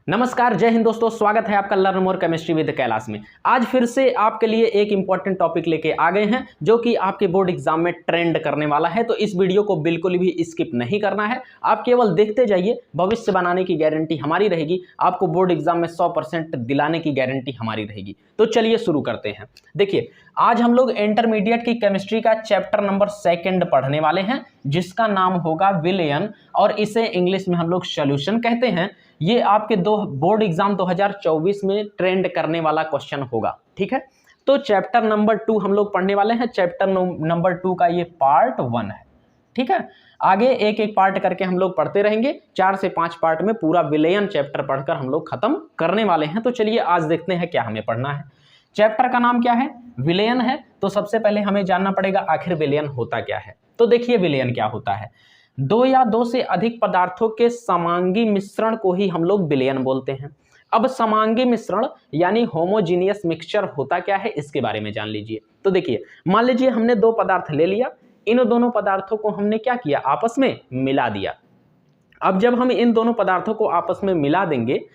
नमस्कार, जय हिंद दोस्तों। स्वागत है आपका learn more chemistry with Kailash में। आज फिर से आपके लिए एक इंपॉर्टेंट टॉपिक लेके आ गए हैं जो कि आपके बोर्ड एग्जाम में ट्रेंड करने वाला है। तो इस वीडियो को बिल्कुल भी स्किप नहीं करना है, आप केवल देखते जाइए। भविष्य बनाने की गारंटी हमारी रहेगी, आपको बोर्ड एग्जाम में 100% दिलाने की गारंटी हमारी रहेगी। तो चलिए शुरू करते हैं। देखिए, आज हम लोग इंटरमीडिएट की केमिस्ट्री का चैप्टर नंबर 2 पढ़ने वाले हैं, जिसका नाम होगा विलयन, और इसे इंग्लिश में हम लोग सॉल्यूशन कहते हैं। ये आपके बोर्ड एग्जाम 2024 में ट्रेंड करने वाला क्वेश्चन होगा, ठीक है। तो चैप्टर नंबर 2 हम लोग पढ़ने वाले हैं। चैप्टर नंबर 2 का ये पार्ट 1 है, ठीक है। आगे एक एक पार्ट करके हम लोग पढ़ते रहेंगे। 4 से 5 पार्ट में पूरा विलयन चैप्टर पढ़कर हम लोग खत्म करने वाले हैं। तो चलिए आज देखते हैं क्या हमें पढ़ना है। चैप्टर का नाम क्या है? विलयन है। तो सबसे पहले हमें जानना पड़ेगा आखिर विलयन होता क्या है। तो देखिए विलयन क्या होता है। 2 या 2 से अधिक पदार्थों के समांगी मिश्रण को ही हम लोग विलयन बोलते हैं। अब समांगी मिश्रण यानी होमोजीनियस मिक्सचर होता क्या है, इसके बारे में जान लीजिए। तो देखिए, मान लीजिए हमने 2 पदार्थ ले लिया, इन दोनों पदार्थों को हमने क्या किया, आपस में मिला दिया। अब जब हम इन दोनों पदार्थों को आपस में मिला देंगे,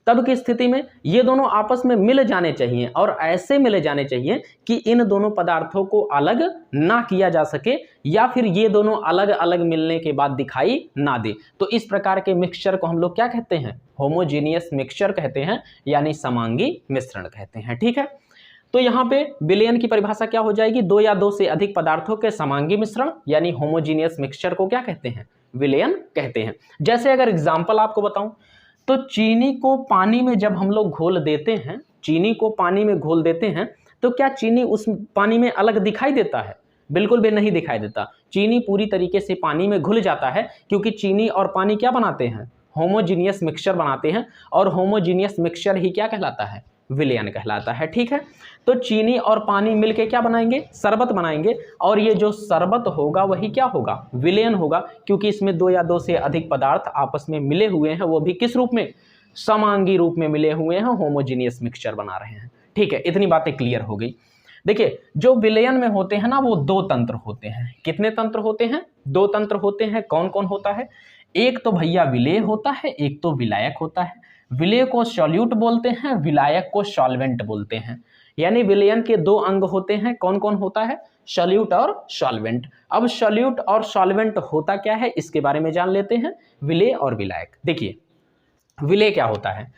तब की स्थिति में ये दोनों आपस में मिल जाने चाहिए, और ऐसे मिले जाने चाहिए कि इन दोनों पदार्थों को अलग ना किया जा सके, या फिर ये दोनों अलग अलग मिलने के बाद दिखाई ना दे। तो इस प्रकार के मिक्सचर को हम लोग क्या कहते हैं? होमोजीनियस मिक्सचर कहते हैं, यानी समांगी मिश्रण कहते हैं, ठीक है। तो यहाँ पे विलयन की परिभाषा क्या हो जाएगी? 2 या 2 से अधिक पदार्थों के समांगी मिश्रण यानी होमोजीनियस मिक्सचर को क्या कहते हैं? विलयन कहते हैं। जैसे अगर एग्जाम्पल आपको बताऊं, तो चीनी को पानी में जब हम लोग घोल देते हैं, चीनी को पानी में घोल देते हैं, तो क्या चीनी उस पानी में अलग दिखाई देता है? बिल्कुल भी नहीं दिखाई देता। चीनी पूरी तरीके से पानी में घुल जाता है, क्योंकि चीनी और पानी क्या बनाते हैं? होमोजीनियस मिक्सचर बनाते हैं, और होमोजीनियस मिक्सचर ही क्या कहलाता है? विलयन कहलाता है, ठीक है। तो चीनी और पानी मिलके क्या बनाएंगे? शरबत बनाएंगे, और ये जो शरबत होगा वही क्या होगा? विलयन होगा, क्योंकि इसमें 2 या 2 से अधिक पदार्थ आपस में मिले हुए हैं, वो भी किस रूप में? समांगी रूप में मिले हुए हैं, होमोजीनियस मिक्सचर बना रहे हैं, ठीक है। इतनी बातें क्लियर हो गई। देखिए, जो विलयन में होते हैं ना, वो 2 तंत्र होते हैं। कितने तंत्र होते हैं? 2 तंत्र होते हैं। कौन कौन होता है? एक तो भैया विलेय होता है, एक तो विलायक होता है। विलेय को सॉल्यूट बोलते हैं, विलायक को सॉल्वेंट बोलते हैं। यानी विलयन के 2 अंग होते हैं। कौन कौन होता है? सॉल्यूट और सॉल्वेंट। अब सॉल्यूट और सॉल्वेंट होता क्या है, इसके बारे में जान लेते हैं। विलेय और विलायक। देखिए, विलेय क्या होता है?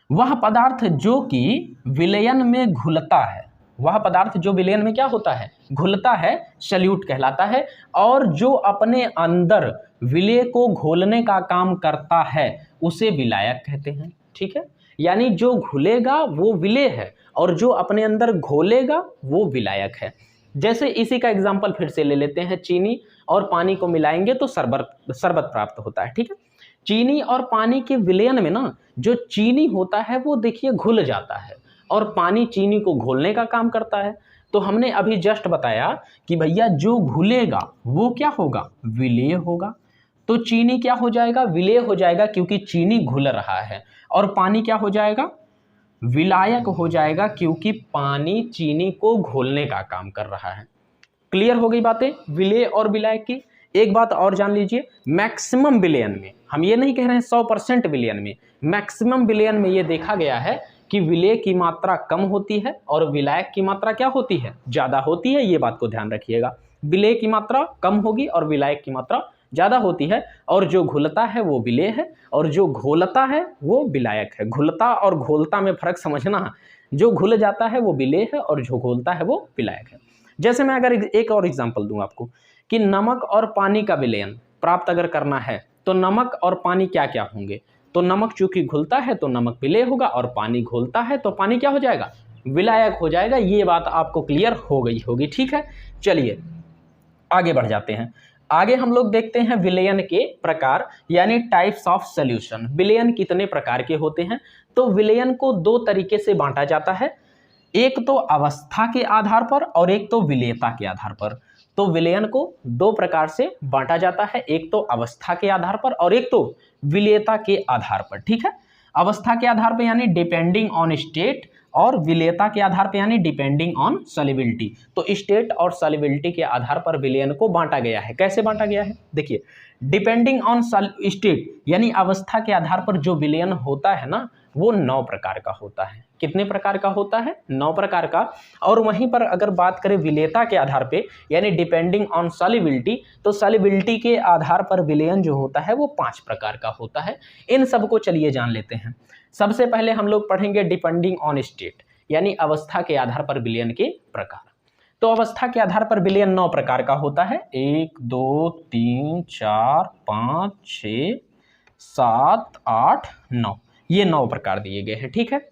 वह पदार्थ जो कि विलयन में घुलता है, वह पदार्थ जो विलयन में क्या होता है? घुलता है, सॉल्यूट कहलाता है। और जो अपने अंदर विलेय को घोलने का काम करता है, उसे विलायक कहते हैं, ठीक है। यानी जो घुलेगा वो विलेय है, और जो अपने अंदर घोलेगा वो विलायक है। जैसे इसी का एग्जाम्पल फिर से ले लेते हैं। चीनी और पानी को मिलाएंगे तो शरबत प्राप्त होता है, ठीक है। चीनी और पानी के विलयन में ना, जो चीनी होता है वो देखिए घुल जाता है, और पानी चीनी को घोलने का काम करता है। तो हमने अभी जस्ट बताया कि भैया जो घुलेगा वो क्या होगा? विलेय होगा। तो चीनी क्या हो जाएगा? विलेय हो जाएगा, क्योंकि चीनी घुल रहा है। और पानी क्या हो जाएगा? विलायक हो जाएगा, क्योंकि पानी चीनी को घोलने का काम कर रहा है। क्लियर हो गई बातें विलेय और विलायक की। एक बात और जान लीजिए, मैक्सिमम विलयन में, हम ये नहीं कह रहे हैं 100% विलयन में, मैक्सिमम विलयन में ये देखा गया है कि विलेय की मात्रा कम होती है और विलायक की मात्रा क्या होती है? ज़्यादा होती है। ये बात को ध्यान रखिएगा। विलेय की मात्रा कम होगी और विलायक की मात्रा ज़्यादा होती है। और जो घुलता है वो विलेय है, और जो घोलता है वो विलायक है। घुलता और घोलता में फर्क समझना। जो घुल जाता है वो विलेय है, और जो घोलता है वो विलायक है। जैसे मैं अगर एक और एग्जांपल दूं आपको, कि नमक और पानी का विलयन प्राप्त अगर करना है, तो नमक और पानी क्या क्या होंगे? तो नमक चूंकि घुलता है तो नमक विलेय होगा, और पानी घोलता है तो पानी क्या हो जाएगा? विलायक हो जाएगा। ये बात आपको क्लियर हो गई होगी, ठीक है। चलिए आगे बढ़ जाते हैं। आगे हम लोग देखते हैं विलयन के प्रकार, यानी टाइप्स ऑफ सॉल्यूशन। विलयन कितने प्रकार के होते हैं? तो विलयन को 2 तरीके से बांटा जाता है। एक तो अवस्था के आधार पर, और एक तो विलेयता के आधार पर। तो विलयन को 2 प्रकार से बांटा जाता है, एक तो अवस्था के आधार पर, और एक तो विलेयता के आधार पर, ठीक है। अवस्था के आधार पर यानी डिपेंडिंग ऑन स्टेट, और विलेयता के आधार पर यानी डिपेंडिंग ऑन सॉल्युबिलिटी। तो स्टेट और सॉल्युबिलिटी के आधार पर विलयन को बांटा गया है। कैसे बांटा गया है? देखिए, डिपेंडिंग ऑन स्टेट यानी अवस्था के आधार पर जो विलयन होता है ना वो 9 प्रकार का होता है। कितने प्रकार का होता है? 9 प्रकार का। और वहीं पर अगर बात करें विलेयता के आधार पे यानी डिपेंडिंग ऑन सॉल्युबिलिटी, तो सॉल्युबिलिटी के आधार पर विलयन जो होता है वो 5 प्रकार का होता है। इन सबको चलिए जान लेते हैं। सबसे पहले हम लोग पढ़ेंगे डिपेंडिंग ऑन स्टेट यानी अवस्था के आधार पर विलयन के प्रकार। तो अवस्था के आधार पर विलयन 9 प्रकार का होता है। 1 2 3 4 5 6 7 8 9, ये 9 प्रकार दिए गए हैं। ठीक है।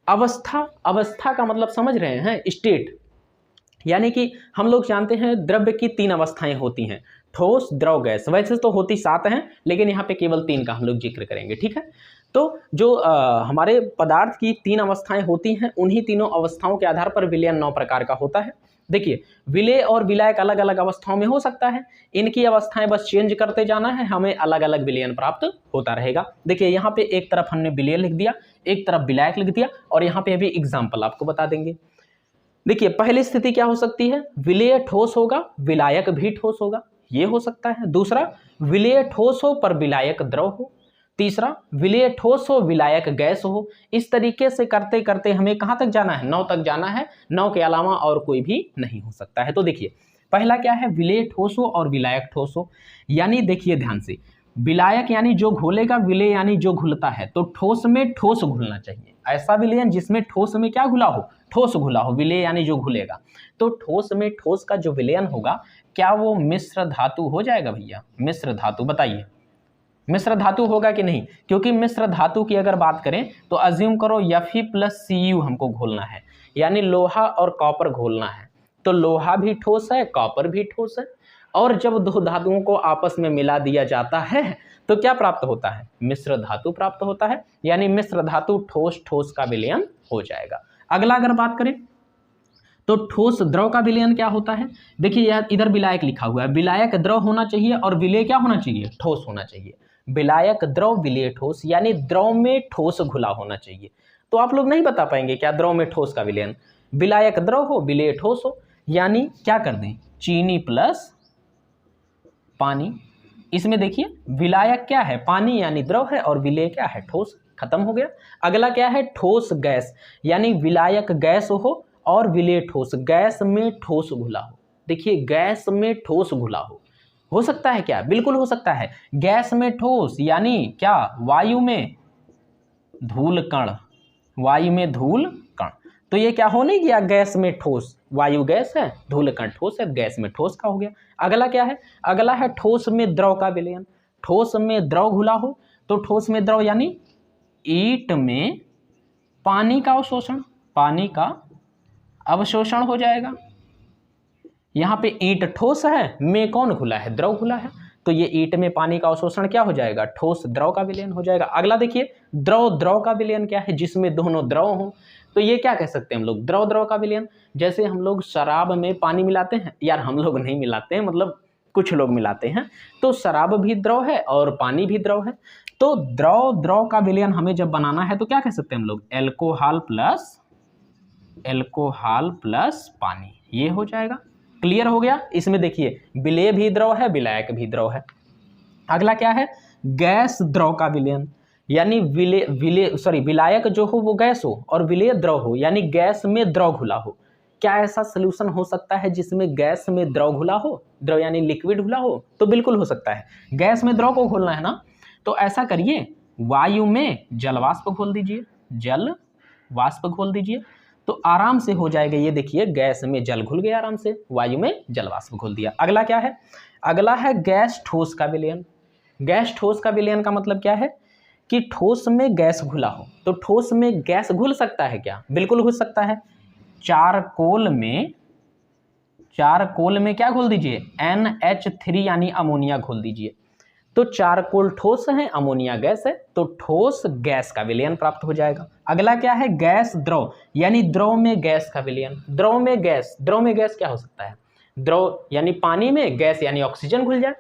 अवस्था का मतलब समझ रहे हैं? स्टेट यानी कि हम लोग जानते हैं द्रव्य की 3 अवस्थाएं होती हैं, ठोस, द्रव, गैस। वैसे तो होती 7 हैं लेकिन यहाँ पे केवल 3 का हम लोग जिक्र करेंगे। ठीक है। तो जो हमारे पदार्थ की 3 अवस्थाएं होती हैं उन्हीं तीनों अवस्थाओं के आधार पर विलयन 9 प्रकार का होता है। देखिए विलेय और विलायक अलग अलग अवस्थाओं में हो सकता है, इनकी अवस्थाएं बस चेंज करते जाना है, हमें अलग अलग विलयन प्राप्त होता रहेगा। देखिए यहाँ पे एक तरफ हमने विलेय लिख दिया, एक तरफ विलायक लिख दिया, और यहाँ पे अभी एग्जाम्पल आपको बता देंगे। देखिए पहली स्थिति क्या हो सकती है? विलेय ठोस होगा, विलायक भी ठोस होगा, ये हो सकता है। दूसरा, विलेय ठोस हो पर विलायक द्रव हो। तीसरा, विलेय ठोस हो विलायक गैस हो। इस तरीके से करते करते हमें कहां तक जाना है? 9 तक जाना है। 9 के अलावा और कोई भी नहीं हो सकता है। तो देखिए पहला क्या है? विलेय ठोस हो और विलायक ठोस हो। यानी देखिए ध्यान से, विलायक यानी जो घुलेगा, विलेय यानी जो घुलता है। तो ठोस में ठोस घुलना चाहिए, ऐसा विलयन जिसमें ठोस में क्या घुला हो? ठोस घुला हो। विलेय यानी जो घुलेगा। तो ठोस में ठोस का जो विलयन होगा क्या वो मिश्र धातु हो जाएगा भैया? मिश्र धातु, बताइए मिश्र धातु होगा कि नहीं? क्योंकि मिश्र धातु की अगर बात करें तो अज्यूम करो Fe+Cu हमको घोलना है, यानी लोहा और कॉपर घोलना है। तो लोहा भी ठोस है, कॉपर भी ठोस है, और जब दो धातुओं को आपस में मिला दिया जाता है तो क्या प्राप्त होता है? मिश्र धातु प्राप्त होता है। यानी मिश्र धातु ठोस ठोस का विलयन हो जाएगा। अगला अगर बात करें तो ठोस द्रव का विलयन क्या होता है? देखिए यह इधर विलायक लिखा हुआ है, विलायक द्रव होना चाहिए और विलेय क्या होना चाहिए? ठोस होना चाहिए। विलायक द्रव, विलेय ठोस, यानी द्रव में ठोस घुला होना चाहिए। तो आप लोग नहीं बता पाएंगे क्या द्रव में ठोस का विलयन? विलायक द्रव हो, विलेय ठोस हो, यानी क्या कर दें? चीनी प्लस पानी। इसमें देखिए विलायक क्या है? पानी यानी द्रव है, और विलेय क्या है? ठोस। खत्म हो गया। अगला क्या है? ठोस गैस, यानी विलायक गैस हो और विलेय ठोस। गैस में ठोस घुला हो। देखिए गैस में ठोस घुला हो सकता है क्या? बिल्कुल हो सकता है। गैस में ठोस यानी क्या? वायु में धूल कण, वायु में धूल कण। तो ये क्या हो नहीं गया? गैस में ठोस, वायु गैस है, धूल कण ठोस है, गैस में ठोस का हो गया। अगला क्या है? अगला है ठोस में द्रव का विलयन। ठोस में द्रव घुला हो, तो ठोस में द्रव यानी ईंट में पानी का अवशोषण, पानी का अवशोषण हो जाएगा। यहाँ पे ईंट ठोस है, में कौन घुला है? द्रव घुला है। तो ये ईंट में पानी का अवशोषण क्या हो जाएगा? ठोस द्रव का विलयन हो जाएगा। अगला देखिए द्रव द्रव का विलयन क्या है? जिसमें दोनों द्रव हों। तो ये क्या कह सकते हैं हम लोग? द्रव द्रव का विलयन। जैसे हम लोग शराब में पानी मिलाते हैं, यार हम लोग नहीं मिलाते हैं, मतलब कुछ लोग मिलाते हैं। तो शराब भी द्रव है और पानी भी द्रव है। तो द्रव द्रव का विलयन हमें जब बनाना है तो क्या कह सकते हैं हम लोग? एल्कोहल प्लस पानी, ये हो जाएगा। क्लियर हो गया? इसमें देखिए विलेय भी द्रव है, विलायक भी द्रव है। अगला क्या है? गैस द्रव का विलयन, यानी विलायक जो हो वो गैस हो और विलेय द्रव हो, यानी गैस में द्रव घुला हो। क्या ऐसा सोल्यूशन हो सकता है जिसमें गैस में द्रव घुला हो? द्रव यानी लिक्विड घुला हो? तो बिल्कुल हो सकता है। गैस में द्रव को घोलना है ना, तो ऐसा करिए वायु में जल वाष्प घोल दीजिए, जल वाष्प घोल दीजिए, तो आराम से हो जाएगा। ये देखिए गैस में जल घुल गया आराम से, वायु में जल वाष्प घोल दिया। अगला क्या है? अगला है गैस ठोस का विलयन। गैस ठोस का विलयन का मतलब क्या है? कि ठोस में गैस घुला हो। तो ठोस में गैस घुल सकता है क्या? बिल्कुल घुल सकता है। चारकोल में क्या घोल दीजिए? NH3 यानी अमोनिया घोल दीजिए। तो चारकोल ठोस है, अमोनिया गैस है, तो ठोस गैस का विलयन प्राप्त हो जाएगा। अगला क्या है? गैस द्रव, यानी द्रव में गैस का विलयन। द्रव में गैस क्या हो सकता है? द्रव यानी पानी में, गैस यानी ऑक्सीजन घुल जाए।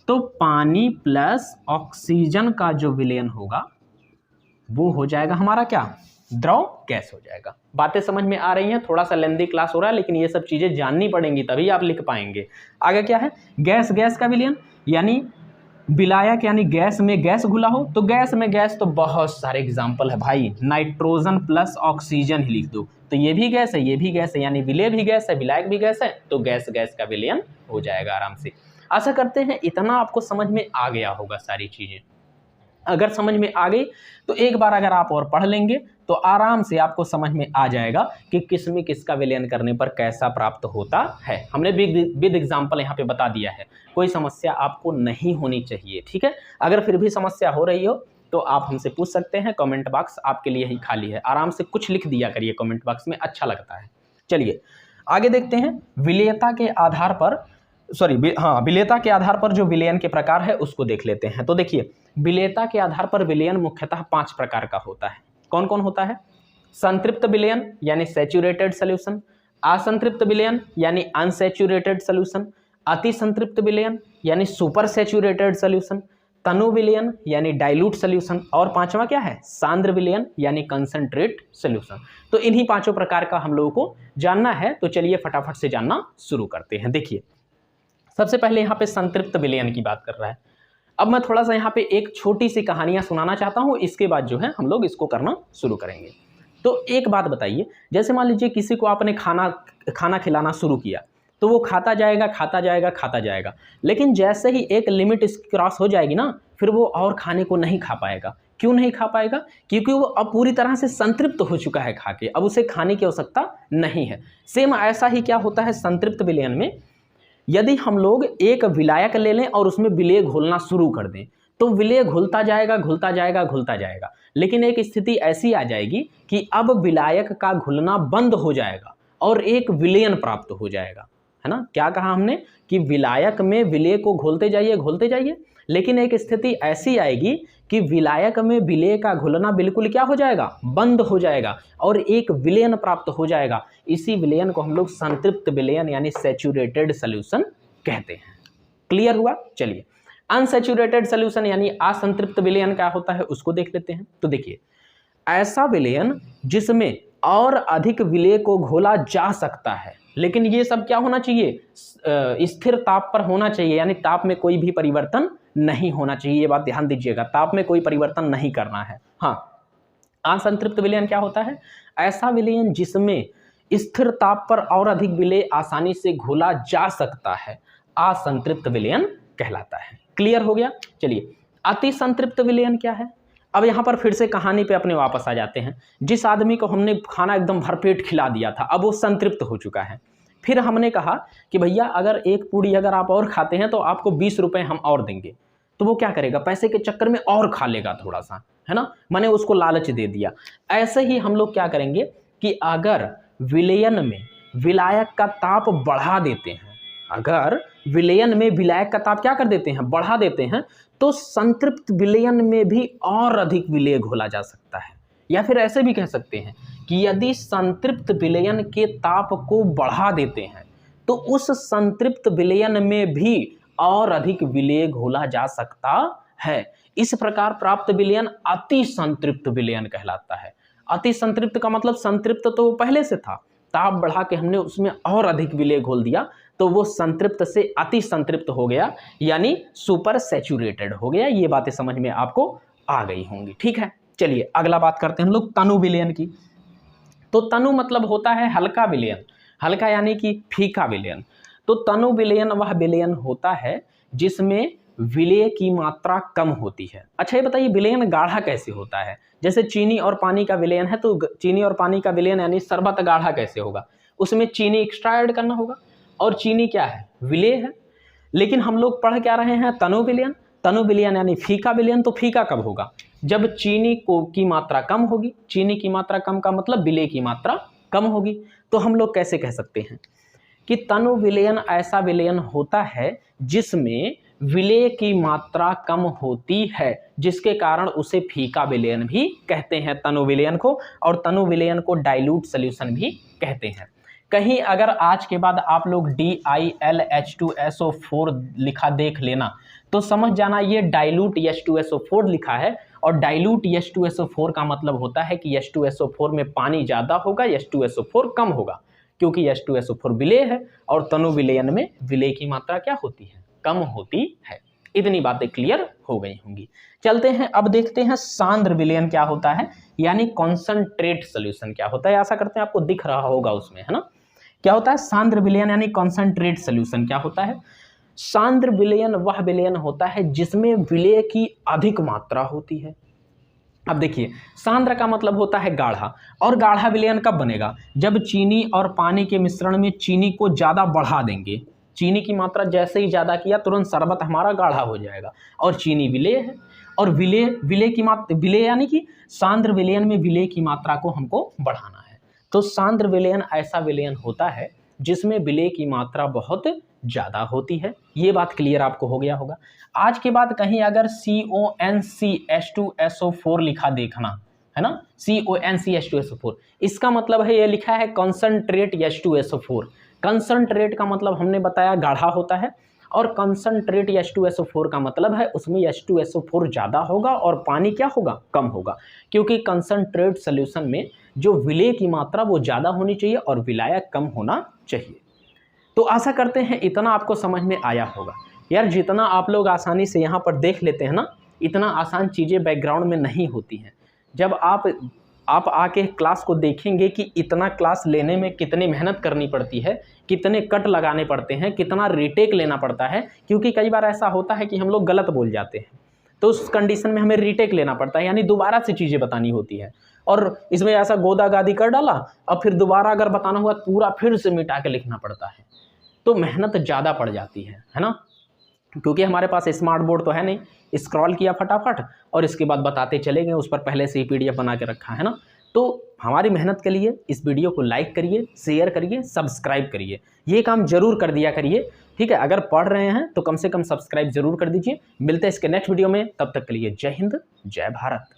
तो पानी प्लस ऑक्सीजन का जो विलयन होगा वो हो जाएगा हमारा क्या? द्रव गैस हो जाएगा। बातें समझ में आ रही हैं? थोड़ा सा लेंदी क्लास हो रहा है, लेकिन ये सब चीजें जाननी पड़ेंगी तभी आप लिख पाएंगे। आगे क्या है? गैस का विलयन, यानी विलायक यानी गैस में गैस घुला हो, तो गैस में गैस तो बहुत सारे एग्जाम्पल है भाई, नाइट्रोजन प्लस ऑक्सीजन ही लिख दो, तो ये भी गैस है, ये भी गैस है, यानी विलय भी गैस है, विलायक भी गैस है, तो गैस गैस का विलयन हो जाएगा आराम से। आशा करते हैं इतना आपको समझ में आ गया होगा सारी चीजें। अगर समझ में आ गई तो एक बार अगर आप और पढ़ लेंगे तो आराम से आपको समझ में आ जाएगा कि किस में किसका विलयन करने पर कैसा प्राप्त होता है। हमने विद एग्जाम्पल यहाँ पे बता दिया है, कोई समस्या आपको नहीं होनी चाहिए, ठीक है। अगर फिर भी समस्या हो रही हो तो आप हमसे पूछ सकते हैं, कमेंट बॉक्स आपके लिए ही खाली है, आराम से कुछ लिख दिया करिए कमेंट बॉक्स में, अच्छा लगता है। चलिए आगे देखते हैं, विलेयता के आधार पर विलेयता के आधार पर जो विलयन के प्रकार है उसको देख लेते हैं। तो देखिए विलेयता के आधार पर विलयन मुख्यतः 5 प्रकार का होता है। कौन कौन होता है? संतृप्त विलयन यानी सैचुरेटेड सॉल्यूशन, असंतृप्त विलयन यानी अनसैचुरेटेड सॉल्यूशन, अति संतृप्त विलयन यानी सुपर सैचुरेटेड सॉल्यूशन, तनु विलयन यानी डाइल्यूट सॉल्यूशन, और पांचवा क्या है? सांद्र विलयन यानी कंसंट्रेट सॉल्यूशन। तो इन्हीं 5 प्रकार का हम लोगों को जानना है, तो चलिए फटाफट से जानना शुरू करते हैं। देखिए सबसे पहले यहाँ पे संतृप्त विलयन की बात कर रहा है। अब मैं थोड़ा सा यहाँ पे एक छोटी सी कहानियां सुनाना चाहता हूँ, इसके बाद जो है हम लोग इसको करना शुरू करेंगे। तो एक बात बताइए, जैसे मान लीजिए किसी को आपने खाना खिलाना शुरू किया, तो वो खाता जाएगा, लेकिन जैसे ही एक लिमिट इसकी क्रॉस हो जाएगी ना, फिर वो और खाने को नहीं खा पाएगा। क्यों नहीं खा पाएगा? क्योंकि वो अब पूरी तरह से संतृप्त हो चुका है खा के, अब उसे खाने की आवश्यकता नहीं है। सेम ऐसा ही क्या होता है संतृप्त विलयन में, यदि हम लोग एक विलायक ले लें और उसमें विलेय घोलना शुरू कर दें, तो विलेय घुलता जाएगा, लेकिन एक स्थिति ऐसी आ जाएगी कि अब विलायक का घुलना बंद हो जाएगा और एक विलयन प्राप्त हो जाएगा, है ना। क्या कहा हमने कि विलायक में विलेय को घोलते जाइए, लेकिन एक स्थिति ऐसी आएगी कि विलायक में विलेय का घुलना बिल्कुल क्या हो जाएगा? बंद हो जाएगा और एक विलयन प्राप्त हो जाएगा। इसी विलयन को हम लोग संतृप्त विलयन यानी सैचुरेटेड सॉल्यूशन कहते हैं। क्लियर हुआ? चलिए अनसैचुरेटेड सॉल्यूशन यानी असंतृप्त विलयन क्या होता है उसको देख लेते हैं। तो देखिए ऐसा विलयन जिसमें और अधिक विलेय को घोला जा सकता है, लेकिन ये सब क्या होना चाहिए? स्थिर ताप पर होना चाहिए, यानी ताप में कोई भी परिवर्तन नहीं होना चाहिए। ये बात ध्यान दीजिएगा, ताप में कोई परिवर्तन नहीं करना है। हाँ, असंतृप्त विलयन क्या होता है? ऐसा विलयन जिसमें स्थिर ताप पर और अधिक विलेय आसानी से घोला जा सकता है, असंतृप्त विलयन कहलाता है। क्लियर हो गया? चलिए अति संतृप्त विलयन क्या है? अब यहाँ पर फिर से कहानी पे अपने वापस आ जाते हैं। जिस आदमी को हमने खाना एकदम भरपेट खिला दिया था, अब वो संतृप्त हो चुका है। फिर हमने कहा कि भैया अगर एक पूड़ी अगर आप और खाते हैं तो आपको 20 रुपये हम और देंगे। तो वो क्या करेगा? पैसे के चक्कर में और खा लेगा थोड़ा सा, है ना, मैंने उसको लालच दे दिया। ऐसे ही हम लोग क्या करेंगे कि अगर विलयन में विलायक का ताप बढ़ा देते हैं, अगर विलयन में विलायक का ताप क्या कर देते हैं? बढ़ा देते हैं, तो संतृप्त विलयन में भी और अधिक विलेय घोला जा सकता है। या फिर ऐसे भी कह सकते हैं कि यदि संतृप्त विलयन के ताप को बढ़ा देते हैं तो उस संतृप्त विलयन में भी और अधिक विलेय घोला जा सकता है। इस प्रकार प्राप्त विलयन अति संतृप्त विलयन कहलाता है। अति संतृप्त का मतलब संतृप्त तो पहले से था, ताप बढ़ा के हमने उसमें और अधिक विलेय घोल दिया तो वो संतृप्त से अति संतृप्त हो गया, यानी सुपर सैचुरेटेड हो गया। ये बातें समझ में आपको आ गई होंगी, ठीक है। चलिए अगला बात करते हैं हम लोग तनु विलयन की। तो तनु मतलब होता है हल्का विलयन, हल्का यानी कि फीका विलयन। तो तनु विलयन वह विलयन होता है जिसमें विलेय की मात्रा कम होती है। अच्छा ये बताइए विलयन गाढ़ा कैसे होता है? जैसे चीनी और पानी का विलयन है, तो चीनी और पानी का विलयन यानी शरबत गाढ़ा कैसे होगा? उसमें चीनी एक्स्ट्रा ऐड करना होगा, और चीनी क्या है? विलेय है। लेकिन हम लोग पढ़ क्या रहे हैं? तनु विलयन। तनु विलयन यानी फीका विलयन। तो फीका कब होगा? जब चीनी की मात्रा कम होगी। चीनी की मात्रा कम का मतलब विलेय की मात्रा कम होगी। तो हम लोग कैसे कह सकते हैं कि तनु विलयन ऐसा विलयन होता है जिसमें विलेय की मात्रा कम होती है, जिसके कारण उसे फीका विलयन भी कहते हैं तनु विलयन को, और तनु विलयन को डाइल्यूट सॉल्यूशन भी कहते हैं। कहीं अगर आज के बाद आप लोग DiLH2SO4 लिखा देख लेना तो समझ जाना ये डाइल्यूट H2SO4 लिखा है, और डाइल्यूट H2SO4 का मतलब होता है कि H2SO4 में पानी ज़्यादा होगा, H2SO4 कम होगा, क्योंकि H2SO4 विलेय है और तनु विलयन में विलेय की मात्रा क्या होती है? कम होती है। इतनी बातें क्लियर हो गई होंगी। चलते हैं अब देखते हैं सांद्र विलयन क्या होता है, यानी कॉन्सनट्रेट सोल्यूशन क्या होता है। ऐसा करते हैं, आपको दिख रहा होगा उसमें, है ना। क्या होता है सांद्र विलयन यानी कॉन्सनट्रेट सोल्यूशन क्या होता है। सांद्र विलयन वह विलयन होता है जिसमें विलय की अधिक मात्रा होती है। अब देखिए, सांद्र का मतलब होता है गाढ़ा, और गाढ़ा विलयन कब बनेगा, जब चीनी और पानी के मिश्रण में चीनी को ज़्यादा बढ़ा देंगे। चीनी की मात्रा जैसे ही ज़्यादा किया तुरंत शरबत हमारा गाढ़ा हो जाएगा, और चीनी विलेय है। और विलेय की मात्रा, विलेय यानी कि सांद्र विलयन में विलेय की मात्रा को हमको बढ़ाना है। तो सांद्र विलयन ऐसा विलयन होता है जिसमें विलेय की मात्रा बहुत ज़्यादा होती है। ये बात क्लियर आपको हो गया होगा। आज के बाद कहीं अगर CONCH2SO4 लिखा देखना, है ना, CONCH2SO4, इसका मतलब है ये लिखा है कंसंट्रेट H2SO4। कंसंट्रेट का मतलब हमने बताया गाढ़ा होता है, और कंसंट्रेट H2SO4 का मतलब है उसमें H2SO4 ज़्यादा होगा और पानी क्या होगा, कम होगा, क्योंकि कंसंट्रेट सोल्यूशन में जो विलेय की मात्रा वो ज़्यादा होनी चाहिए और विलायक कम होना चाहिए। तो आशा करते हैं इतना आपको समझ में आया होगा। यार जितना आप लोग आसानी से यहाँ पर देख लेते हैं ना, इतना आसान चीज़ें बैकग्राउंड में नहीं होती हैं। जब आप आके क्लास को देखेंगे कि इतना क्लास लेने में कितनी मेहनत करनी पड़ती है, कितने कट लगाने पड़ते हैं, कितना रीटेक लेना पड़ता है, क्योंकि कई बार ऐसा होता है कि हम लोग गलत बोल जाते हैं, तो उस कंडीशन में हमें रीटेक लेना पड़ता है, यानी दोबारा से चीज़ें बतानी होती है। और इसमें ऐसा गोदा गादी कर डाला, अब फिर दोबारा अगर बताना हुआ पूरा फिर से मिटा के लिखना पड़ता है, तो मेहनत ज़्यादा पड़ जाती है ना। क्योंकि हमारे पास स्मार्ट बोर्ड तो है नहीं, स्क्रॉल किया फटाफट और इसके बाद बताते चले गए, उस पर पहले से ही PDF बना के रखा है ना। तो हमारी मेहनत के लिए इस वीडियो को लाइक करिए, शेयर करिए, सब्सक्राइब करिए, ये काम जरूर कर दिया करिए, ठीक है। अगर पढ़ रहे हैं तो कम से कम सब्सक्राइब जरूर कर दीजिए। मिलते हैं इसके नेक्स्ट वीडियो में, तब तक के लिए जय हिंद, जय भारत।